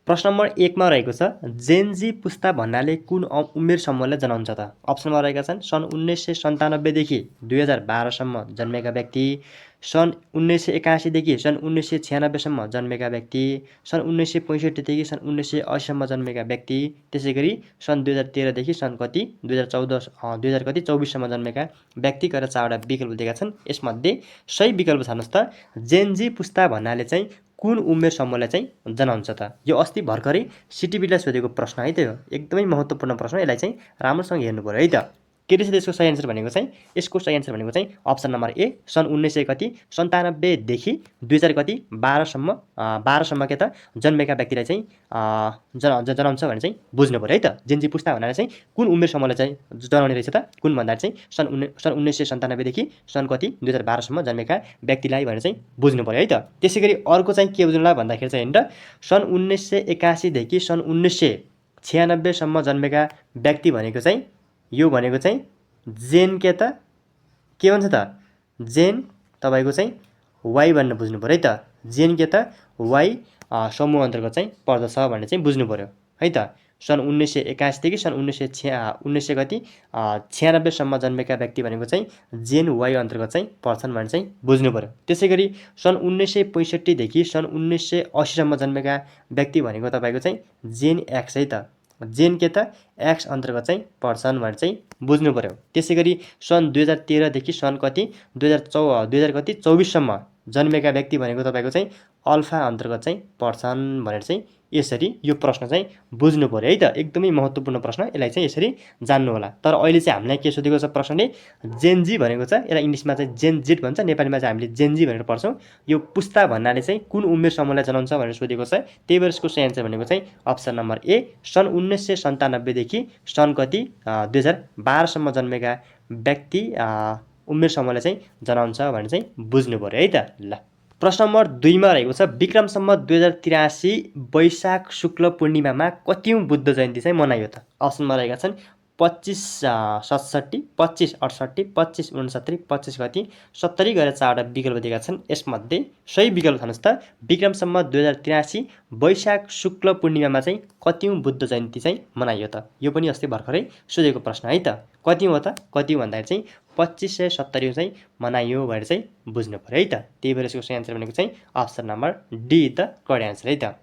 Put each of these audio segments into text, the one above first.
प्रश्न नम्बर 1 मा रहेको छ जेनजी पुस्ता भन्नाले कुन उमेर समूहलाई जनाउँछ त? अप्सनमा रहेका छन् सन् 1997 देखि 2012 सम्म जन्मेका व्यक्ति, सन् 1981 देखि सन् 1996 सम्म जन्मेका व्यक्ति, सन् 1965 देखि सन् 1980 सम्म जन्मेका व्यक्ति, त्यसैगरी सन् 2013 देखि सन् कति 2024 सम्म जन्मेका व्यक्ति गरेर 4 वटा विकल्प दिएका छन्। यसमध्ये सही विकल्प छान्नुस् त जेनजी पुस्ता भन्नाले चाहिँ कुन उमेर समूहलाई चाहिँ जनाउँछ त? यो अस्ति भर्खरै सिटिबीलाई सोधेको प्रश्न है त, एकदमै महत्त्वपूर्ण प्रश्न। यसलाई चाहिँ राम्रोसँग हेर्नु पर्यो है त। के रहेछ त्यसको सही एन्सर भनेको चाहिँ? यसको सही एन्सर भनेको चाहिँ अप्सन नम्बर ए सन् 1997 देखि 2012 सम्म 12 सम्म के त जन्मेका व्यक्तिलाई चाहिँ जनाउँछ भने चाहिँ बुझ्नु पर्यो है त। जेनजी पुस्ता भन्नाले चाहिँ कुन उमेर समूहलाई चाहिँ जनाउने रहेछ त? कुन भन्दा चाहिँ सन् 1997 देखि सन् कति 2012 सम्म जन्मेका व्यक्तिलाई भनेर चाहिँ बुझ्नु पर्यो है त। त्यसैगरी अर्को चाहिँ के बुझ्नुला भन्दाखेरि चाहिँ हेर्नु सन् 1981 देखि सन् 1996 सम्म जन्मेका व्यक्ति भनेको चाहिँ यो भनेको चाहिँ जेन के त के भन्छ त? जेन तपाईको चाहिँ वाइ भन्ने बुझ्नु पर्यो है त। जेन के त वाइ समूह अन्तर्गत चाहिँ पर्दछ भन्ने चाहिँ बुझ्नु पर्यो है त। सन् 1981 देखि सन् 1996 सम्म जन्मेका व्यक्ति भनेको चाहिँ जेन वाइ अन्तर्गत चाहिँ पर्छन् भन्ने चाहिँ बुझ्नु पर्यो। त्यसैगरी सन् 1965 देखि सन् 1980 सम्म जन्मेका व्यक्ति भनेको तपाईँको चाहिँ जेन एक्स है त। जेन के त एक्स अन्तर्गत चाहिँ पर्छन् भनेर चाहिँ बुझ्नु पर्यो। त्यसैगरी सन् 2013 देखि सन् कति 2024 सम्म जन्मेका व्यक्ति भनेको तपाईँको चाहिँ अल्फा अन्तर्गत चाहिँ पर्छन् भनेर चाहिँ यसरी यो प्रश्न चाहिँ बुझ्नु पर्यो है त। एकदमै महत्त्वपूर्ण प्रश्न, यसलाई चाहिँ यसरी जान्नु होला। तर अहिले चाहिँ हामीलाई के सोधेको छ प्रश्नले जेनजी भनेको छ, यसलाई इङ्ग्लिसमा चाहिँ जेनजेड भन्छ, नेपालीमा चाहिँ हामीले जेनजी भनेर पढ्छौँ। यो पुस्ता भन्नाले चाहिँ कुन उमेर समूहलाई जनाउँछ भनेर सोधेको छ। त्यही भएर यसको सही एन्सर भनेको चाहिँ अप्सन नम्बर ए सन् 1997 देखि सन् कति 2012 सम्म जन्मेका व्यक्ति उमेर समूहलाई चाहिँ जनाउँछ भनेर चाहिँ बुझ्नु पर्यो है त। ल प्रश्न नम्बर 2 मा रहेको छ विक्रम सम्वत 2083 वैशाख शुक्ल पूर्णिमामा कतिौं बुद्ध जयन्ती चाहिँ मनाइयो त? अप्सनमा रहेका छन् 2567, 2568, 2569, 25 कति 70 गरेर 4 वटा विकल्प दिएका छन्। यसमध्ये सही विकल्प छान्नुस् त विक्रम सम्वत 2083 वैशाख शुक्ल पूर्णिमामा चाहिँ कतिौं बुद्ध जयन्ती चाहिँ मनाइयो त? यो पनि अस्ति भर्खरै सोधेको प्रश्न है त। कतिौं हो त? कतिौं भन्दाखेरि चाहिँ 2570 चाहिँ मनाइयो भनेर चाहिँ बुझ्नु पर्यो है त। त्यही भएर यसको सही एन्सर भनेको चाहिँ option number D the correct answer है त।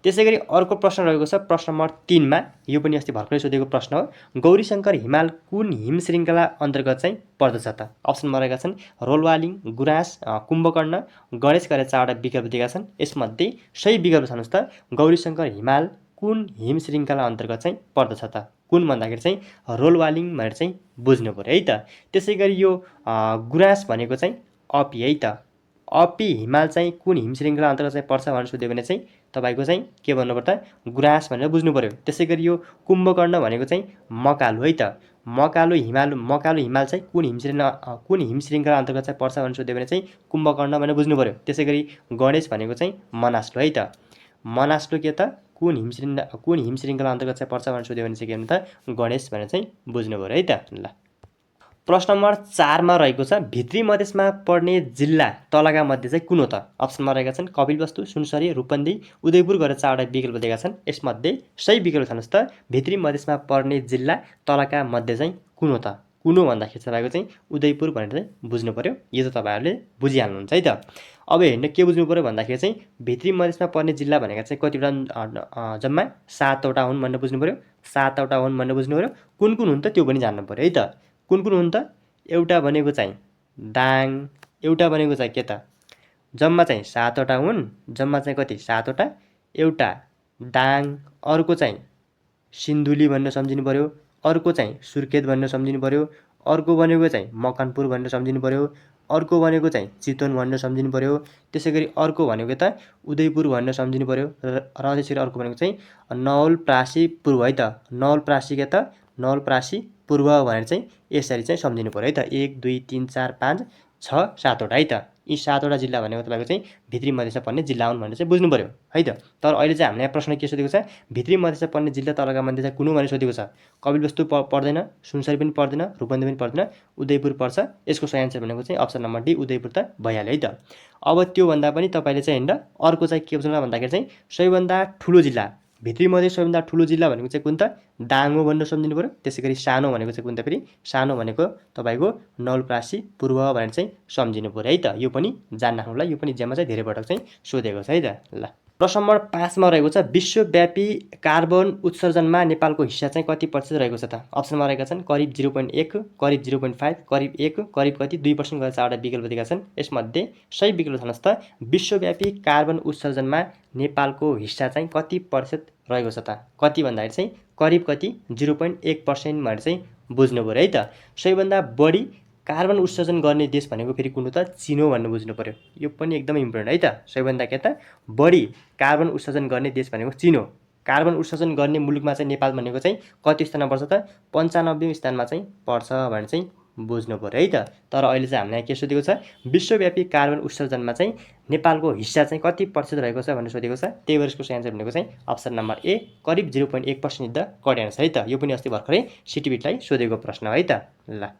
त्यसैगरी अर्को प्रश्न रहेको छ प्रश्न नम्बर 3 मा, यो पनि अस्ति भर्खरै सोधेको प्रश्न हो। गौरीशंकर हिमाल कुन हिम श्रृङ्खला अन्तर्गत चाहिँ पर्दछ त? अप्सनमा रहेका छन् रोलवालिङ, गुराँस, कुम्भकर्ण, गणेश गरेर 4 वटा विकल्प दिएका छन्। यसमध्ये सही विकल्प छान्नुस् त गौरीशंकर हिमाल कुन हिम श्रृङ्खला अन्तर्गत चाहिँ पर्दछ त? कुन भन्दाखेरि चाहिँ रोलवालिङ भनेर चाहिँ बुझ्नु पर्यो है त। त्यसैगरी यो गुराँस भनेको चाहिँ अपी है त। अपी हिमाल चाहिँ कुन हिम श्रृङ्खला अन्तर्गत चाहिँ पर्छ भनेर सोध्यो भने चाहिँ तपाईको चाहिँ के भन्नु पर्छ गुराँस भनेर बुझ्नु पर्यो। त्यसैगरी यो कुम्भकर्ण भनेको चाहिँ मकालु है त। मकालु हिमाल चाहिँ कुन हिम श्रृङ्खला अन्तर्गत चाहिँ पर्छ भनेर सोध्यो भने चाहिँ कुम्भकर्ण भनेर बुझ्नु पर्यो। त्यसैगरी गणेश भनेको चाहिँ मनास्लु है त। मनास्लु के त कुन हिम श्रृङ्खला अन्तर्गत चाहिँ पर्छ भनेर सोध्यो भने चाहिँ के भन्नु त गणेश भनेर चाहिँ बुझ्नु पर्यो है त। ल प्रश्न नम्बर 4 मा रहेको छ भित्री मधेसमा पर्ने जिल्ला तलका मध्ये चाहिँ कुन हो त? अप्सनमा रहेका छन् कपिलवस्तु, सुनसरी, रूपन्देही, उदयपुर गरेर 4 वटा विकल्प दिएका छन्। यसमध्ये सही विकल्प छान्नुस् त भित्री मधेसमा पर्ने जिल्ला तलका मध्ये चाहिँ कुन हो त? कुन हो भन्दाखेरि तपाईँको चाहिँ उदयपुर भनेर चाहिँ बुझ्नु पर्यो। यो त तपाईँहरूले बुझिहाल्नुहुन्छ है त। अब हेर्नु के बुझ्नु पर्यो भन्दाखेरि चाहिँ भित्री मधेसमा पर्ने जिल्ला भनेका चाहिँ कतिवटा जम्मा 7 वटा हुन् भनेर बुझ्नु पर्यो। 7 वटा हुन् भनेर बुझ्नु पर्यो। कुन कुन हुन् त त्यो पनि जान्नु पर्यो है त। कुन कुन हुन् त? एउटा भनेको चाहिँ दाङ, एउटा भनेको चाहिँ के त जम्मा चाहिँ 7 वटा हुन्। जम्मा चाहिँ कति 7 वटा। एउटा दाङ, अर्को चाहिँ सिन्धुली भनेर सम्झिनु पर्यो, अर्को चाहिँ सुर्खेत भनेर सम्झिनु पर्यो, अर्को भनेको चाहिँ मकनपुर भनेर सम्झिनु पर्यो, अर्को भनेको चाहिँ चितवन भनेर सम्झिनु पर्यो। त्यसैगरी अर्को भनेको त उदयपुर भनेर सम्झिनु पर्यो र त्यसरी अर्को भनेको चाहिँ नवलप्रासी पूर्व है त। नवलप्रासी के त नवलप्रासी पूर्व भनेर चाहिँ यसरी चाहिँ सम्झिनु पर्यो है त। 1 2 3 4 5 6 7 वटा है त। यी 7वटा जिल्ला भनेको तपाईँको चाहिँ भित्री मधेसमा पर्ने जिल्ला हुन् भनेर चाहिँ बुझ्नु पऱ्यो है त। तर अहिले चाहिँ हामीलाई प्रश्न के सोधेको छ, भित्री मधेसमा पर्ने जिल्ला तलका मध्ये चाहिँ कुन हो भनेर सोधेको छ। कपिलवस्तु पर्दैन, सुनसरी पनि पर्दैन, रूपन्देही पनि पर्दैन, उदयपुर पर्छ। यसको सही आन्सर भनेको चाहिँ अप्सन नम्बर डी उदयपुर त भइहाल्यो है त। अब त्योभन्दा पनि तपाईँले चाहिँ हेर्नु अर्को चाहिँ के बुझ्नु भन्दाखेरि चाहिँ सबैभन्दा ठुलो जिल्ला, भित्री मधेस सबैभन्दा ठुलो जिल्ला भनेको चाहिँ कुन त, दाङ हो भनेर सम्झिनु पऱ्यो। त्यसै गरी सानो भनेको चाहिँ कुन त फेरि, सानो भनेको तपाईँको नवलपरासी पूर्व भनेर चाहिँ सम्झिनु पऱ्यो है त। यो पनि जान्न राख्नुलाई, यो पनि इक्जाममा चाहिँ धेरै पटक चाहिँ सोधेको छ है त। ल प्रश्न नम्बर 5मा रहेको छ विश्वव्यापी कार्बन उत्सर्जनमा नेपालको हिस्सा चाहिँ कति प्रतिशत रहेको छ त। अप्सनमा रहेका छन् करिब 0.1, करिब 0.5, करिब 1, करिब कति 2% गरेर 4वटा विकल्प दिएका छन्। यसमध्ये सही विकल्प छान्नुहोस् त, विश्वव्यापी कार्बन उत्सर्जनमा नेपालको हिस्सा चाहिँ कति प्रतिशत रहेको छ त। कति भन्दाखेरि चाहिँ करिब कति 0.1% भनेर चाहिँ बुझ्नु पऱ्यो है त। सबैभन्दा बढी कार्बन उत्सर्जन गर्ने देश भनेको फेरि कुन हो त, चीन हो भन्ने बुझ्नु पऱ्यो। यो पनि एकदमै इम्पोर्टेन्ट है त। सबैभन्दा के त बढी कार्बन उत्सर्जन गर्ने देश भनेको चीन हो। कार्बन उत्सर्जन गर्ने मुलुकमा चाहिँ नेपाल भनेको चाहिँ कति स्थानमा पर्छ त, 95औं स्थानमा चाहिँ पर्छ भनेर चाहिँ बुझ्नु पऱ्यो है त। तर अहिले चाहिँ हामीलाई के सोधेको छ, विश्वव्यापी कार्बन उत्सर्जनमा चाहिँ नेपालको हिस्सा चाहिँ कति प्रतिशत रहेको छ भनेर सोधेको छ। त्यही भएर यसको सही आन्सर भनेको चाहिँ अप्सन नम्बर ए करिब 0.1% द करेक्ट आन्सर है त। यो पनि अस्ति भर्खरै सिटिबिटलाई सोधेको प्रश्न है त। ल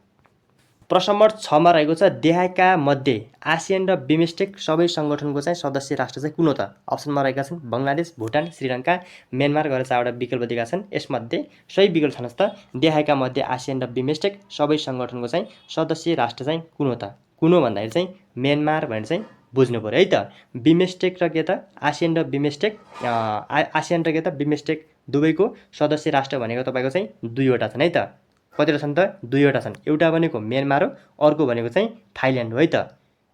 प्रश्न नम्बर 6मा रहेको छ देहायका मध्ये आसियान र बिमस्टेक सबै सङ्गठनको चाहिँ सदस्य राष्ट्र चाहिँ कुन हो त। अप्सनमा रहेका छन् बङ्गलादेश, भुटान, श्रीलङ्का, म्यानमार गरेर 4वटा विकल्प दिएका छन्। यसमध्ये सही विकल्प छान्नुहोस् त, देहायका मध्ये आसियान र बिमस्टेक सबै सङ्गठनको चाहिँ सदस्य राष्ट्र चाहिँ कुन हो त। कुन हो भन्दाखेरि चाहिँ म्यानमार भनेर चाहिँ बुझ्नु पऱ्यो है त। बिमस्टेक र के त, आसियान र बिमस्टेक, आसियान र के त बिमस्टेक दुवैको सदस्य राष्ट्र भनेको तपाईँको चाहिँ 2वटा छन् है त। कतिवटा छन् त, 2वटा छन्। एउटा भनेको म्यानमार हो, अर्को भनेको चाहिँ थाइल्यान्ड हो है त।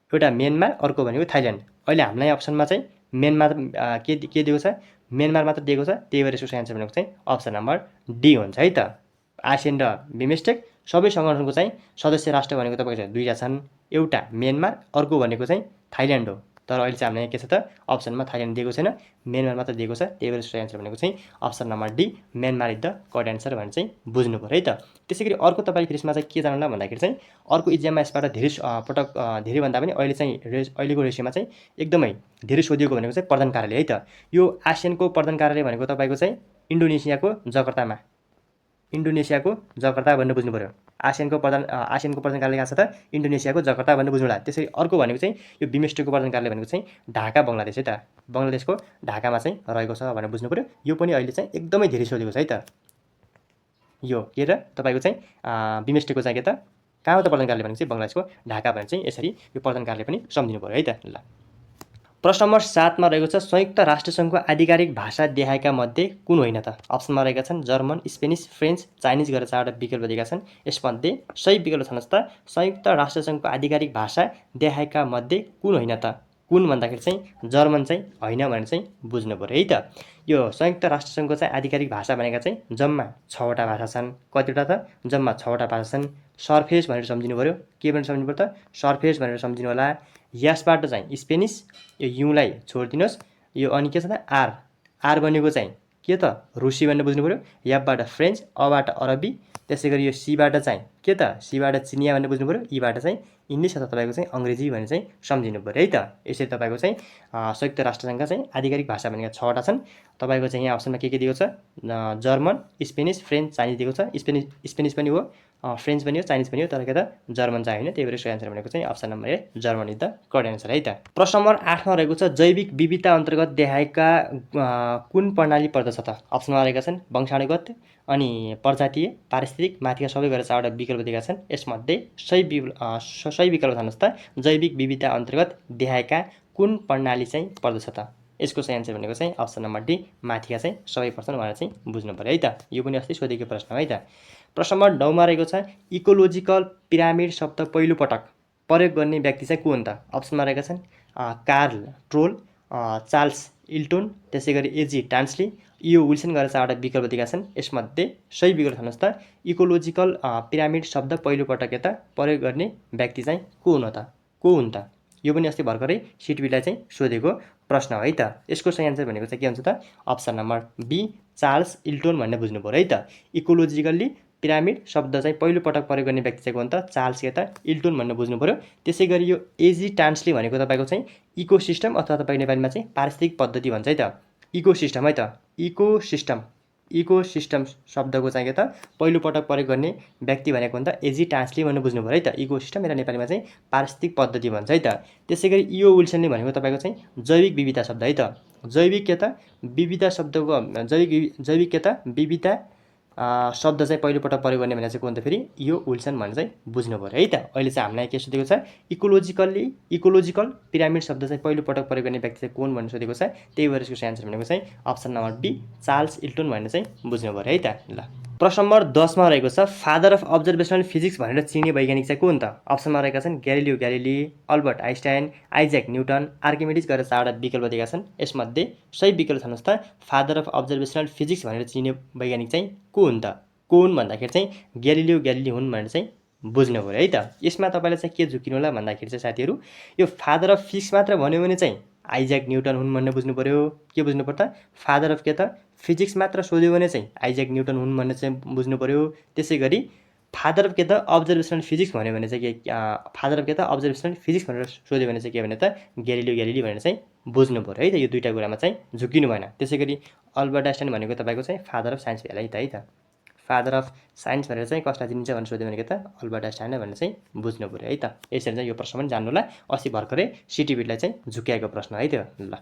एउटा म्यानमार, अर्को भनेको थाइल्यान्ड। अहिले हामीलाई अप्सनमा चाहिँ म्यानमार के दिएको छ, म्यानमार मात्र दिएको छ। त्यही भएर यसको सही आन्सर भनेको चाहिँ अप्सन नम्बर डी हुन्छ है त। आसियान र बिमस्टेक सबै सङ्गठनको चाहिँ सदस्य राष्ट्र भनेको तपाईँको चाहिँ 2टा छन्, एउटा म्यानमार, अर्को भनेको चाहिँ थाइल्यान्ड हो। तर अहिले चाहिँ हामीलाई के छ त, अप्सनमा थाइल्यान्ड दिएको छैन, म्यानमार मात्र दिएको छ। त्यही भएर सही आन्सर भनेको चाहिँ option number D Myanmar is the correct answer भनेर चाहिँ बुझ्नु पऱ्यो है त। त्यसै गरी अर्को तपाईँ फेरि यसमा चाहिँ के जान्नुला भन्दाखेरि चाहिँ अर्को इक्जाममा यसबाट धेरै पटक धेरैभन्दा पनि अहिले चाहिँ अहिलेको रेसियोमा चाहिँ एकदमै धेरै सोधिएको भनेको चाहिँ प्रधान कार्यालय है त। यो आसियानको प्रधान कार्यालय भनेको तपाईँको चाहिँ इन्डोनेसियाको जकार्तामा, इन्डोनेसियाको जकार्ता भनेर बुझ्नु पऱ्यो। आसियानको प्रधान कार्यालय कहाँ छ त, इन्डोनेसियाको जकार्ता भनेर बुझ्नु होला। त्यसै अर्को भनेको चाहिँ यो बिमस्टेकको प्रधान कार्यालय भनेको चाहिँ ढाका बङ्गलादेश है त। बङ्गलादेशको ढाकामा चाहिँ रहेको छ भनेर बुझ्नु पऱ्यो। यो पनि अहिले चाहिँ एकदमै धेरै सोधेको छ है त। यो के र तपाईँको चाहिँ बिमस्टेकको चाहिँ के त कहाँ हो त प्रधान कार्यालय भनेको चाहिँ बङ्गलादेशको ढाका भनेर चाहिँ यसरी यो प्रधान कार्यालय पनि सम्झिनु पऱ्यो है त। ल प्रश्न नम्बर 7मा रहेको छ संयुक्त राष्ट्रसङ्घको आधिकारिक भाषा देहायका मध्ये कुन होइन त। अप्सनमा रहेका छन् जर्मन, स्पेनिस, फ्रेन्च, चाइनिज गरेर 4वटा विकल्प दिएका छन्। यसमध्ये सही विकल्प छान्नुहोस् त, संयुक्त राष्ट्रसङ्घको आधिकारिक भाषा देहायका मध्ये कुन होइन त। कुन भन्दाखेरि चाहिँ जर्मन चाहिँ होइन भनेर चाहिँ बुझ्नु पऱ्यो है त। यो संयुक्त राष्ट्रसङ्घको चाहिँ आधिकारिक भाषा भनेका चाहिँ जम्मा 6वटा भाषा छन्। कतिवटा त, जम्मा 6वटा भाषा छन्। सर्फेस भनेर सम्झिनु पऱ्यो। के भनेर सम्झिनु पऱ्यो त, सर्फेस भनेर सम्झिनु होला। यसबाट चाहिँ स्पेनिस, यो युलाई छोडिदिनुहोस्, यो अनि के छ त आर, आर भनेको चाहिँ के त रुसी भनेर बुझ्नु पऱ्यो। यबाट फ्रेन्च, अबाट अरबी, त्यसै गरी यो सीबाट चाहिँ के त, सीबाट चिनिया भनेर बुझ्नु पऱ्यो। ईबाट चाहिँ इङ्ग्लिस अथवा तपाईँको चाहिँ अङ्ग्रेजी भनेर चाहिँ सम्झिनु पऱ्यो है त। यसरी तपाईँको चाहिँ संयुक्त राष्ट्रसङ्घका चाहिँ आधिकारिक भाषा भनेका 6वटा छन्। तपाईँको चाहिँ यहाँ अप्सनमा के दिएको छ, जर्मन, स्पेनिस, फ्रेन्च, चाइनिज दिएको छ। स्पेनिस पनि हो, फ्रेन्च पनि हो, चाइनिज पनि हो, तर के त जर्मन चाहिँ होइन। त्यही भएर सही आन्सर भनेको चाहिँ option number a German is the correct answer है त। प्रश्न नम्बर 8मा रहेको छ जैविक विविधता अन्तर्गत देहायका कुन प्रणाली पर्दछ त। अप्सनमा रहेका छन् वंशाणुगत, अनि प्रजातीय, पारिस्थितिक, माथिका सबै गरेर 4वटा विकल्प दिएका छन्। यसमध्ये सही विकल्प छान्नुहोस् त, जैविक विविधता अन्तर्गत देहायका कुन प्रणाली चाहिँ पर्दछ त। यसको सही आन्सर भनेको चाहिँ अप्सन नम्बर डी माथिका चाहिँ सबै पर्छन् भनेर चाहिँ बुझ्नु पऱ्यो है त। यो पनि अस्ति सोधेको प्रश्न है त। प्रश्न नम्बर 9मा रहेको छ इकोलोजिकल पिरामिड शब्द पहिलोपटक प्रयोग गर्ने व्यक्ति चाहिँ को हुन् त। अप्सनमा रहेका छन् कार्ल ट्रोल, चार्ल्स इल्टोन, त्यसै गरी एजी टान्सली, यो विल्सन गरेर 4वटा विकल्प दिएका छन्। यसमध्ये सही विकल्प छान्नुहोस् त, इकोलोजिकल पिरामिड शब्द पहिलोपटक यता प्रयोग गर्ने व्यक्ति चाहिँ को हुन् त, को हुन् त। यो पनि अस्ति भर्खरै सिटिबीलाई चाहिँ सोधेको प्रश्न हो है त। यसको सही आन्सर भनेको चाहिँ के हुन्छ त, अप्सन नम्बर बी चार्ल्स इल्टोन भन्ने बुझ्नु पऱ्यो है त। इकोलोजिकल्ली पिरामिड शब्द चाहिँ पहिलोपटक प्रयोग गर्ने व्यक्ति चाहिँ को हो त चार्ल्स के त इल्टन भनेर बुझ्नु पऱ्यो। त्यसै गरी यो एजी टान्सले भनेको तपाईँको चाहिँ इकोसिस्टम अथवा तपाईँको नेपालीमा चाहिँ पारिस्थितिक पद्धति भन्छ है त। इकोसिस्टम है त, इकोसिस्टम शब्दको चाहिँ के त पहिलोपटक प्रयोग गर्ने व्यक्ति भनेको हो त एजी टान्सले भनेर बुझ्नु पऱ्यो है त। इकोसिस्टम र नेपालीमा चाहिँ पारिस्थितिक पद्धति भन्छ है त। त्यसै गरी इओ विल्सनले भनेको तपाईँको चाहिँ जैविक विविधता शब्द है त। जैविक के त विविधता शब्दको जैविक के त विविधता शब्द चाहिँ पहिलोपटक प्रयोग गर्ने भनेर चाहिँ को हो त फेरि यो विल्सन भनेर चाहिँ बुझ्नु पऱ्यो है त। अहिले चाहिँ हामीलाई के सोधेको छ, इकोलोजिकल पिरामिड शब्द चाहिँ पहिलोपटक प्रयोग गर्ने व्यक्ति चाहिँ कोन भनेर सोधेको छ। त्यही भएर यसको एन्सर भनेको चाहिँ option number B Charles Elton भनेर चाहिँ बुझ्नु पऱ्यो है त। ल प्रश्न नम्बर 10 मा रहेको छ फादर अफ अब्जर्भेसनल फिजिक्स भनेर चिनिने वैज्ञानिक चाहिँ को हो त। अप्सनमा रहेका छन् Galileo Galilei, Albert Einstein, Isaac newton, आर्किमिडिज गरेर 4वटा विकल्प दिएका छन्। यसमध्ये सही विकल्प छान्नुहोस् त। फादर अफ अब्जर्भेसनल फिजिक्स भनेर चिनिने वैज्ञानिक चाहिँ को हुन् त। को हुन् भन्दाखेरि चाहिँ ग्यालिलियो ग्यालिली हुन् भनेर चाहिँ बुझ्नु पऱ्यो है त। यसमा तपाईँलाई चाहिँ के झुकिनु होला भन्दाखेरि चाहिँ साथीहरू यो फादर अफ फिजिक्स मात्र भन्यो भने चाहिँ आइज्याक न्युटन हुन् भन्ने बुझ्नु पऱ्यो। के बुझ्नु पर्छ, फादर अफ के त फिजिक्स मात्र सोध्यो भने चाहिँ आइज्याक न्युटन हुन् भन्ने चाहिँ बुझ्नु पऱ्यो। त्यसै गरी फादर अफ के त अब्जर्भेसनल फिजिक्स भन्यो भने चाहिँ के फादर अफ के त अब्जर्भेसनल फिजिक्स भनेर सोध्यो भने चाहिँ के भने त ग्यालिलियो ग्यालिली भनेर चाहिँ बुझ्नु पऱ्यो है त। यो दुईवटा कुरामा चाहिँ झुकिनु भएन। त्यसै गरी अल्बर्ट आइन्स्टाइन भनेको तपाईँको चाहिँ फादर अफ साइन्स भयो है त। फादर अफ साइन्स भनेर चाहिँ कसलाई चिनिन्छ भनेर सोध्यो भने के त अल्बर्ट आइन्स्टाइन भनेर चाहिँ बुझ्नु पऱ्यो है त। यसरी चाहिँ यो प्रश्न पनि जान्नु होला। अस्ति भर्खरै सिटिभिटीलाई चाहिँ झुक्याएको प्रश्न है त्यो। ल